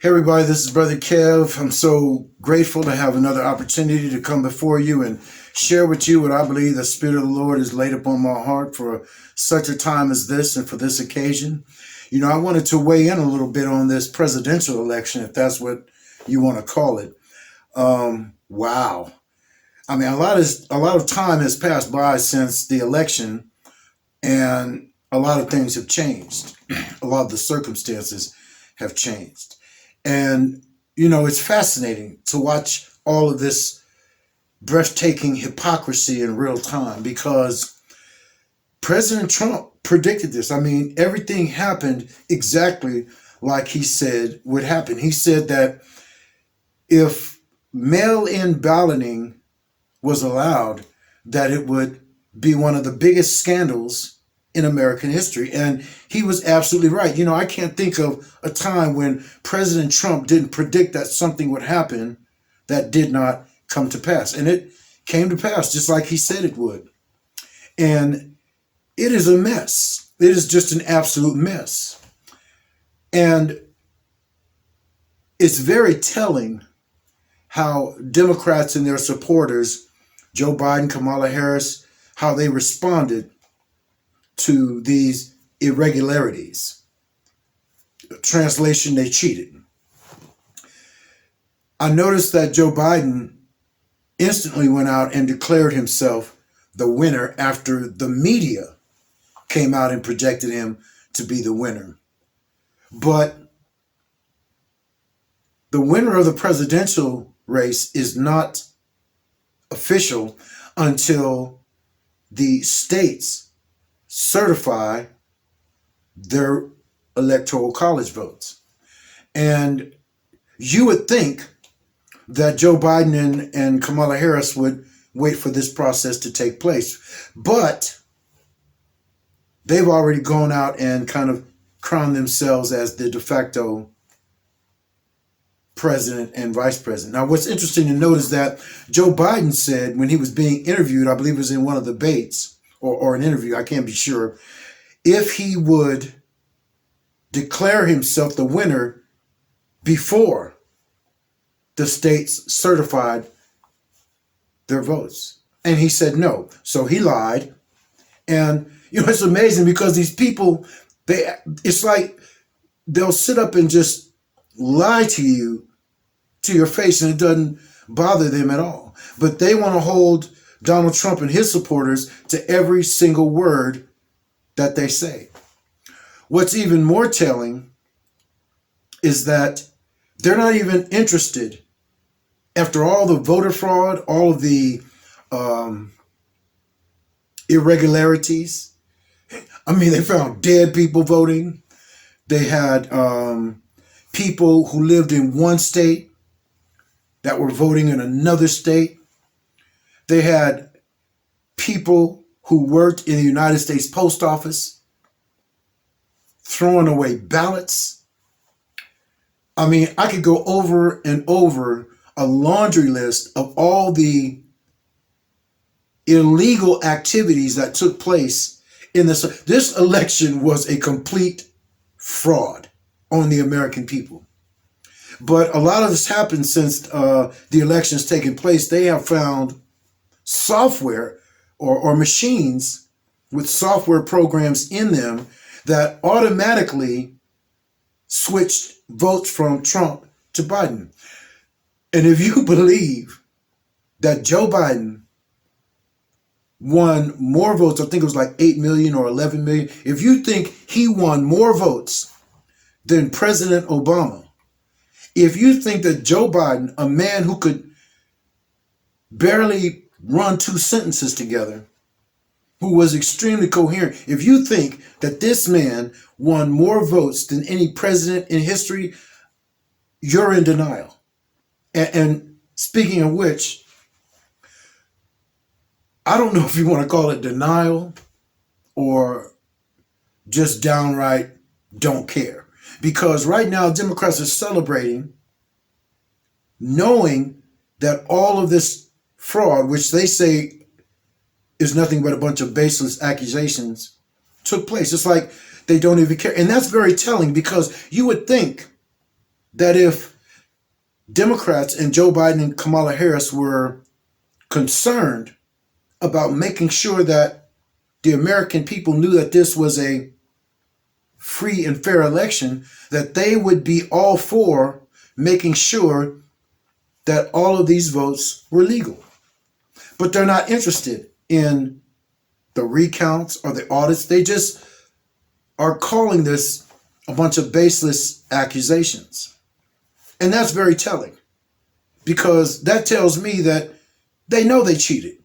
Hey everybody, this is Brother Kev. I'm so grateful to have another opportunity to come before you and share with you what I believe the Spirit of the Lord has laid upon my heart for such a time as this and for this occasion. I wanted to weigh in a little bit on this presidential election, if that's what you want to call it. Wow. I mean, a lot of time has passed by since the election, and a lot of things have changed. A lot of the circumstances have changed. And, it's fascinating to watch all of this breathtaking hypocrisy in real time because President Trump predicted this. I mean, everything happened exactly like he said would happen. He said that if mail in balloting was allowed, that it would be one of the biggest scandals in American history. And he was absolutely right. I can't think of a time when President Trump didn't predict that something would happen that did not come to pass. And it came to pass just like he said it would. And it is a mess. It is just an absolute mess. And it's very telling how Democrats and their supporters, Joe Biden, Kamala Harris, how they responded to these irregularities. Translation, they cheated. I noticed that Joe Biden instantly went out and declared himself the winner after the media came out and projected him to be the winner. But the winner of the presidential race is not official until the states certify their electoral college votes. And you would think that Joe Biden and Kamala Harris would wait for this process to take place. But they've already gone out and kind of crowned themselves as the de facto president and vice president. Now, what's interesting to note is that Joe Biden said when he was being interviewed, I believe it was in one of the debates or an interview, I can't be sure, if he would declare himself the winner before the states certified their votes. And he said no. So he lied. And, it's amazing because these people, it's like they'll sit up and just lie to you to your face and it doesn't bother them at all. But they want to hold Donald Trump and his supporters to every single word that they say. What's even more telling is that they're not even interested, after all the voter fraud, all of the irregularities. I mean, they found dead people voting. They had people who lived in one state that were voting in another state. They had people who worked in the United States Post Office throwing away ballots. I mean, I could go over and over a laundry list of all the illegal activities that took place in this. This election was a complete fraud on the American people. But a lot of this happened since the election's taken place. They have found software or machines with software programs in them that automatically switched votes from Trump to Biden. And if you believe that Joe Biden won more votes, I think it was like 8 million or 11 million. If you think he won more votes than President Obama, if you think that Joe Biden, a man who could barely run two sentences together, who was extremely coherent, if you think that this man won more votes than any president in history, you're in denial. And speaking of which, I don't know if you want to call it denial or just downright don't care. Because right now, Democrats are celebrating knowing that all of this fraud, which they say is nothing but a bunch of baseless accusations, took place. It's like they don't even care. And that's very telling because you would think that if Democrats and Joe Biden and Kamala Harris were concerned about making sure that the American people knew that this was a free and fair election, that they would be all for making sure that all of these votes were legal. But they're not interested in the recounts or the audits. They just are calling this a bunch of baseless accusations. And that's very telling, because that tells me that they know they cheated.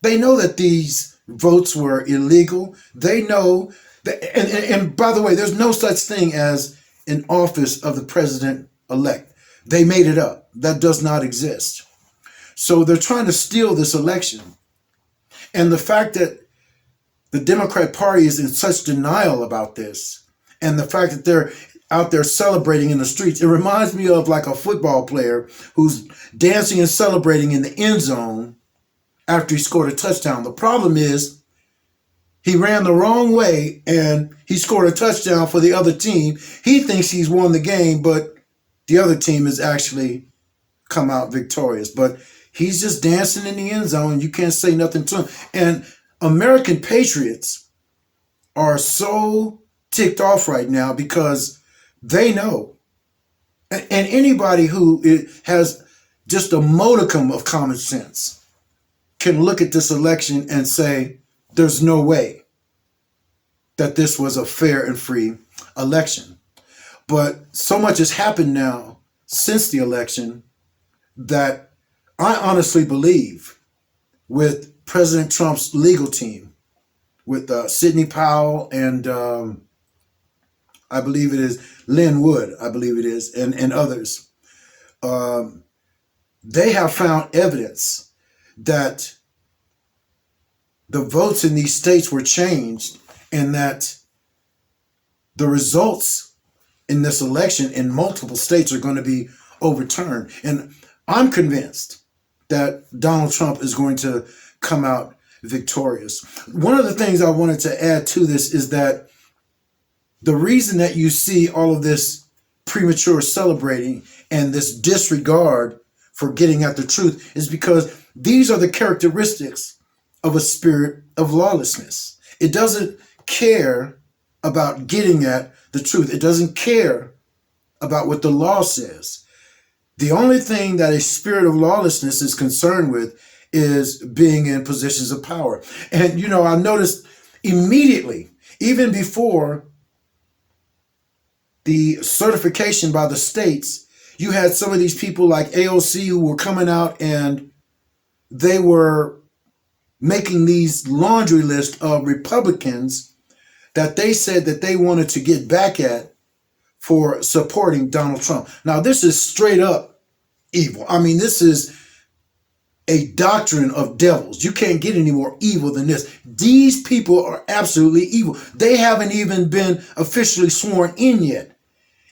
They know that these votes were illegal. They know that, and by the way, there's no such thing as an office of the president-elect. They made it up. That does not exist. So they're trying to steal this election. And the fact that the Democrat Party is in such denial about this, and the fact that they're out there celebrating in the streets, it reminds me of like a football player who's dancing and celebrating in the end zone after he scored a touchdown. The problem is he ran the wrong way and he scored a touchdown for the other team. He thinks he's won the game, but the other team has actually come out victorious. But he's just dancing in the end zone. You can't say nothing to him. And American patriots are so ticked off right now because they know, and anybody who has just a modicum of common sense can look at this election and say, there's no way that this was a fair and free election. But so much has happened now since the election that I honestly believe, with President Trump's legal team, with Sidney Powell and I believe it is Lynn Wood, I believe it is, and others, they have found evidence that the votes in these states were changed, and that the results in this election in multiple states are going to be overturned. And I'm convinced that Donald Trump is going to come out victorious. One of the things I wanted to add to this is that the reason that you see all of this premature celebrating and this disregard for getting at the truth is because these are the characteristics of a spirit of lawlessness. It doesn't care about getting at the truth. It doesn't care about what the law says. The only thing that a spirit of lawlessness is concerned with is being in positions of power. And, you know, I noticed immediately, even before the certification by the states, you had some of these people like AOC who were coming out and they were making these laundry lists of Republicans that they said that they wanted to get back at for supporting Donald Trump. Now, this is straight up evil. I mean, this is a doctrine of devils. You can't get any more evil than this. These people are absolutely evil. They haven't even been officially sworn in yet.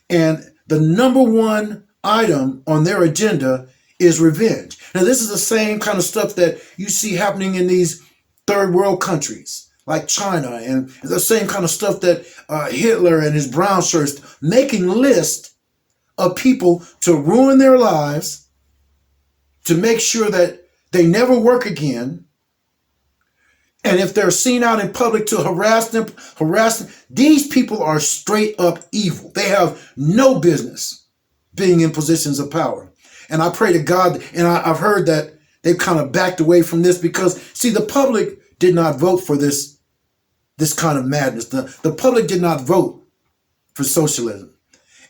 And the number one item on their agenda is revenge. Now, this is the same kind of stuff that you see happening in these third world countries like China, and the same kind of stuff that Hitler and his brown shirts, making lists of people to ruin their lives, to make sure that they never work again. And if they're seen out in public, to harass them. These people are straight up evil. They have no business being in positions of power. And I pray to God, and I've heard that they've kind of backed away from this because, see, the public did not vote for this kind of madness. The public did not vote for socialism.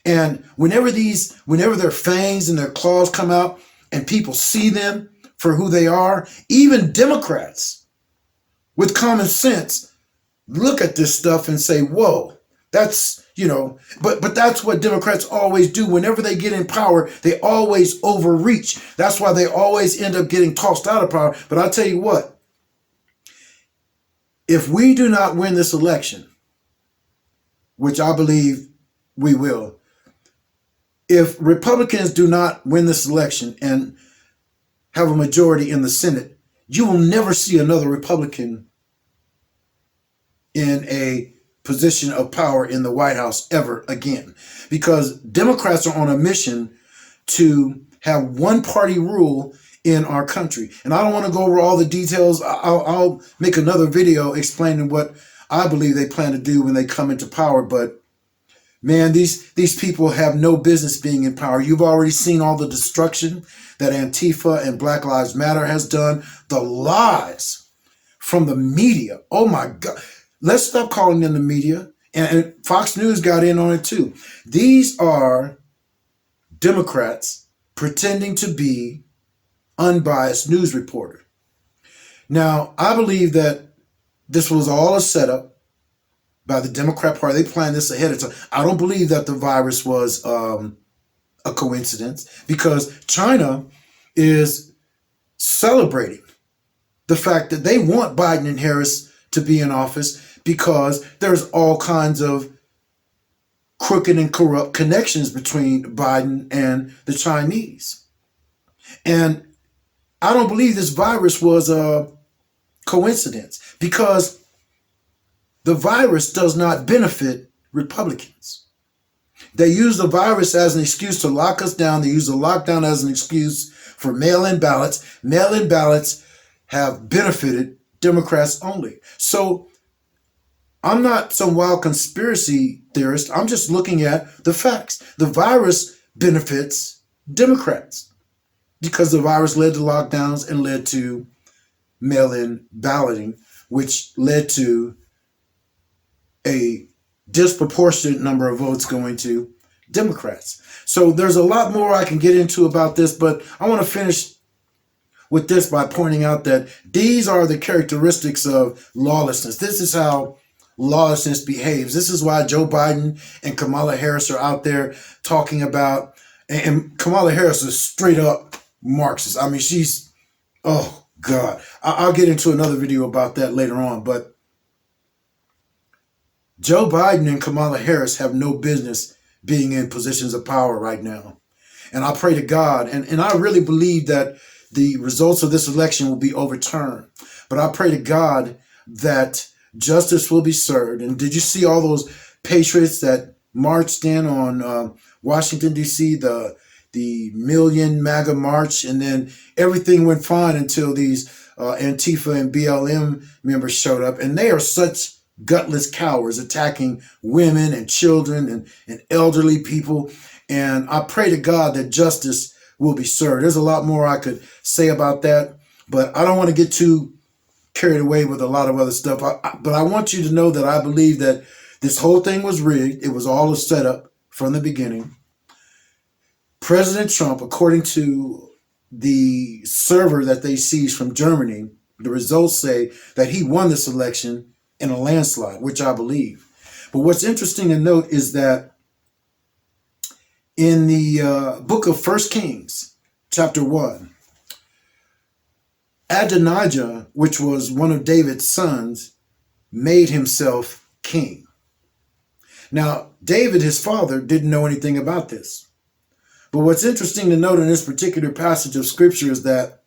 And whenever their fangs and their claws come out and people see them for who they are, even Democrats with common sense look at this stuff and say, whoa, that's, you know, but that's what Democrats always do. Whenever they get in power, they always overreach. That's why they always end up getting tossed out of power. But I'll tell you what, if we do not win this election, which I believe we will, if Republicans do not win this election and have a majority in the Senate, you will never see another Republican in a position of power in the White House ever again. Because Democrats are on a mission to have one party rule in our country. And I don't want to go over all the details. I'll make another video explaining what I believe they plan to do when they come into power. But man, these people have no business being in power. You've already seen all the destruction that Antifa and Black Lives Matter has done. The lies from the media. Oh my God. Let's stop calling them the media. And Fox News got in on it too. These are Democrats pretending to be unbiased news reporter. Now, I believe that this was all a setup by the Democrat Party. They planned this ahead of time. I don't believe that the virus was a coincidence, because China is celebrating the fact that they want Biden and Harris to be in office, because there's all kinds of crooked and corrupt connections between Biden and the Chinese. And I don't believe this virus was a coincidence, because the virus does not benefit Republicans. They use the virus as an excuse to lock us down. They use the lockdown as an excuse for mail-in ballots. Mail-in ballots have benefited Democrats only. So I'm not some wild conspiracy theorist. I'm just looking at the facts. The virus benefits Democrats because the virus led to lockdowns and led to mail-in balloting, which led to a disproportionate number of votes going to Democrats. So there's a lot more I can get into about this, but I want to finish with this by pointing out that these are the characteristics of lawlessness. This is how lawlessness behaves. This is why Joe Biden and Kamala Harris are out there talking about, and Kamala Harris is straight up Marxist. I mean, she's, oh God. I'll get into another video about that later on, but Joe Biden and Kamala Harris have no business being in positions of power right now. And I pray to God, and I really believe that the results of this election will be overturned. But I pray to God that justice will be served. And did you see all those patriots that marched in on Washington, D.C., the Million MAGA March? And then everything went fine until these Antifa and BLM members showed up. And they are such gutless cowards, attacking women and children and elderly people. And I pray to God that justice will be served. There's a lot more I could say about that, but I don't want to get too carried away with a lot of other stuff. But I want you to know that I believe that this whole thing was rigged. It was all a setup from the beginning. President Trump, according to the server that they seized from Germany, the results say that he won this election in a landslide, which I believe. But what's interesting to note is that in the book of 1 Kings, chapter 1, Adonijah, which was one of David's sons, made himself king. Now, David, his father, didn't know anything about this. But what's interesting to note in this particular passage of scripture is that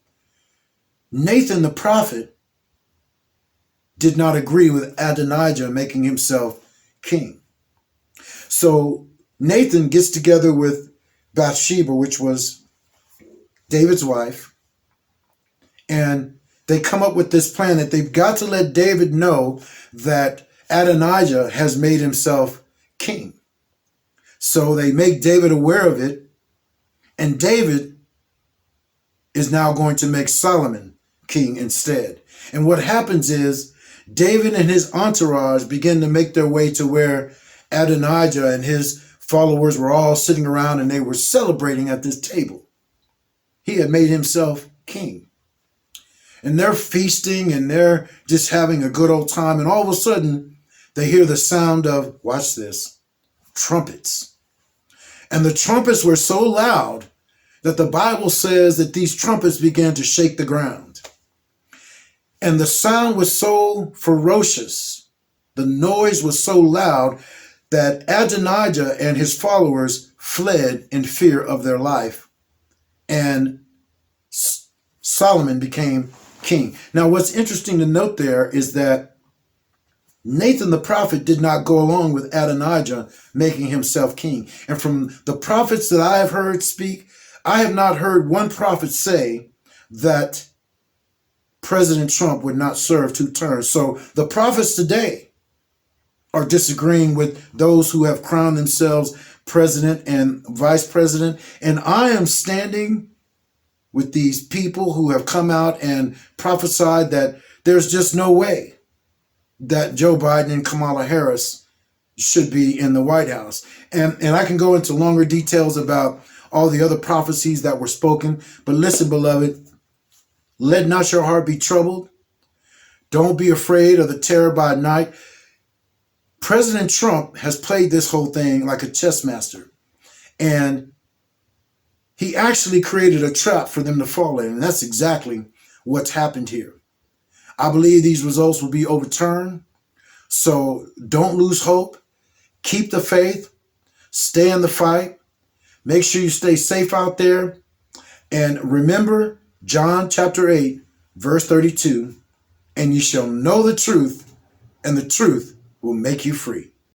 Nathan the prophet did not agree with Adonijah making himself king. So Nathan gets together with Bathsheba, which was David's wife, and they come up with this plan that they've got to let David know that Adonijah has made himself king. So they make David aware of it, and David is now going to make Solomon king instead. And what happens is David and his entourage begin to make their way to where Adonijah and his followers were all sitting around, and they were celebrating at this table. He had made himself king. And they're feasting and they're just having a good old time. And all of a sudden, they hear the sound of, watch this, trumpets. And the trumpets were so loud that the Bible says that these trumpets began to shake the ground. And the sound was so ferocious, the noise was so loud, that Adonijah and his followers fled in fear of their life, and Solomon became king. Now, what's interesting to note there is that Nathan the prophet did not go along with Adonijah making himself king. And from the prophets that I have heard speak, I have not heard one prophet say that President Trump would not serve 2 terms. So the prophets today are disagreeing with those who have crowned themselves president and vice president. And I am standing with these people who have come out and prophesied that there's just no way that Joe Biden and Kamala Harris should be in the White House. And I can go into longer details about all the other prophecies that were spoken. But listen, beloved, let not your heart be troubled. Don't be afraid of the terror by night. President Trump has played this whole thing like a chess master. And he actually created a trap for them to fall in. And that's exactly what's happened here. I believe these results will be overturned. So don't lose hope. Keep the faith. Stay in the fight. Make sure you stay safe out there. And remember John chapter 8, verse 32. And you shall know the truth, and the truth will make you free.